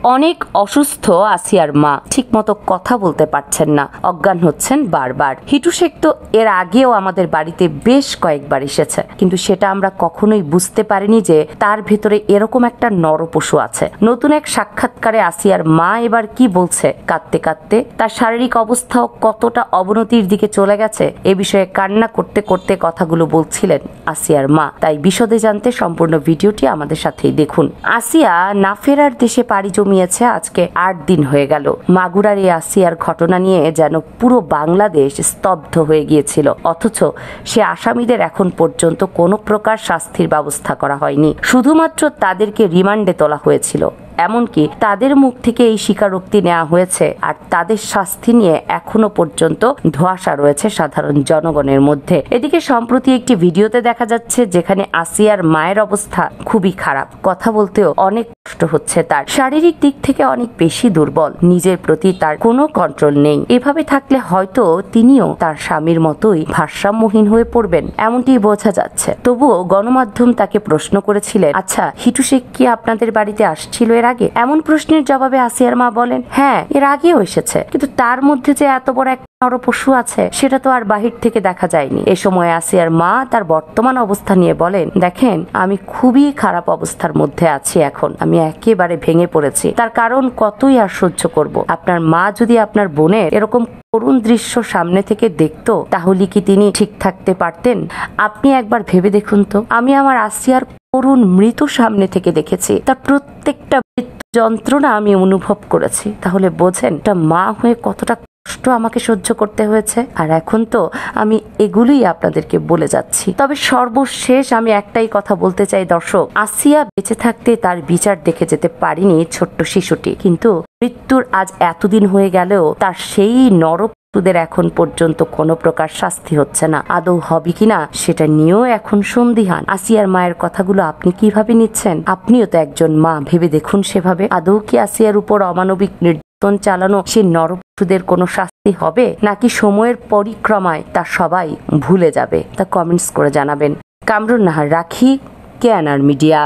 অনেক অসুস্থ আসিয়ার মা, ঠিকমতো কথা বলতে পারছেন না, অজ্ঞান হচ্ছেন বারবার। হিটু শেখ তো এর আগেও আমাদের বাড়িতে বেশ কয়েকবার এসেছে, কিন্তু সেটা আমরা কখনোই বুঝতে পারিনি যে তার ভেতরে এরকম একটা নরপশু আছে। নতুন এক সাক্ষাৎকারে আসিয়ার মা এবার কি বলছে, কাঁদতে কাঁদতে তার শারীরিক অবস্থাও কতটা অবনতির দিকে চলে গেছে এ বিষয়ে কান্না করতে করতে কথাগুলো বলছিলেন আসিয়ার মা। তাই বিশদে জানতে সম্পূর্ণ ভিডিওটি আমাদের সাথেই দেখুন। আসিয়া না ফেরার দেশে পাড়ি জমিয়েছে আজকে 8 দিন হয়ে গেল। মাগুরার এই আসিয়ার ঘটনা নিয়ে যেন পুরো বাংলাদেশ স্তব্ধ হয়ে গিয়েছিল, অথচ সে আসামিদের এখন পর্যন্ত কোনো প্রকার শাস্তির ব্যবস্থা করা হয়নি। শুধুমাত্র তাদেরকে রিমান্ডে তোলা হয়েছিল, এমনকি তাদের মুখ থেকে এই স্বীকারোক্তি নেওয়া হয়েছে। আর তাদের শাস্তি নিয়ে এখনো পর্যন্ত ধোঁয়াশা রয়েছে সাধারণ জনগণের মধ্যে। এদিকে সম্প্রতি একটি ভিডিওতে দেখা যাচ্ছে যেখানে আসিয়ার মায়ের অবস্থা খুবই খারাপ, কথা বলতেও অনেক কষ্ট হচ্ছে তার। শারীরিক দিক থেকে অনেক বেশি দুর্বল, নিজের প্রতি তার কোনো কন্ট্রোল নেই। এভাবে থাকলে হয়তো তিনিও তার স্বামীর মতোই ভারসাম্যহীন হয়ে পড়বেন, এমনটি বোঝা যাচ্ছে। তবুও গণমাধ্যম তাকে প্রশ্ন করেছিলেন, আচ্ছা হিটু শেখ কি আপনাদের বাড়িতে আসছিল এর আগে? এমন প্রশ্নের জবাবে আসিয়ার মা বলেন, হ্যাঁ এর আগেও এসেছে, কিন্তু তার মধ্যে যে এত বড় এক নরপশু আছে সেটা তো আর বাহির থেকে দেখা যায়নি। এ সময় আসিয়ার মা তার বর্তমান অবস্থা নিয়ে বলেন, দেখেন আমি খুবই খারাপ অবস্থার মধ্যে আছি এখন, আমি একেবারে ভেঙে পড়েছি। তার কারণ কতই আর সহ্য করব। আপনার মা যদি আপনার বোনের এরকম করুণ দৃশ্য সামনে থেকে দেখতো তাহলে কি তিনি ঠিক থাকতে পারতেন? আপনি একবার ভেবে দেখুন তো, আমি আমার আসিয়ার করুণ মৃত্যু সামনে থেকে দেখেছি, তার প্রত্যেকটা যন্ত্রণা আমি অনুভব করেছি। তাহলে বোঝেন একটা মা হয়ে কতটা কষ্ট আমাকে সহ্য করতে হয়েছে। আর এখন তো আমি এগুলোই আপনাদেরকে বলে যাচ্ছি। তবে সর্বশেষ আমি একটাই কথা বলতে চাই দর্শক, আসিয়া বেঁচে থাকতে তার বিচার দেখে যেতে পারিনি ছোট্ট শিশুটি, কিন্তু মৃত্যুর আজ এতদিন হয়ে গেলেও তার সেই নরপশুদের এখন পর্যন্ত কোনো প্রকার শাস্তি হচ্ছে না। আদৌ হবে কিনা সেটা নিয়েও এখন সন্দিহান। আসিয়ার মায়ের কথাগুলো আপনি কিভাবে নিচ্ছেন? আপনিও তো একজন মা, ভেবে দেখুন সেভাবে। আদৌ কি আসিয়ার উপর অমানবিক নির্যাতন চালানো সেই নরপশুদের কোনো শাস্তি হবে, নাকি সময়ের পরিক্রমায় তা সবাই ভুলে যাবে? তা কমেন্টস করে জানাবেন। কামরুন নাহার রাখি, কেএনআর মিডিয়া।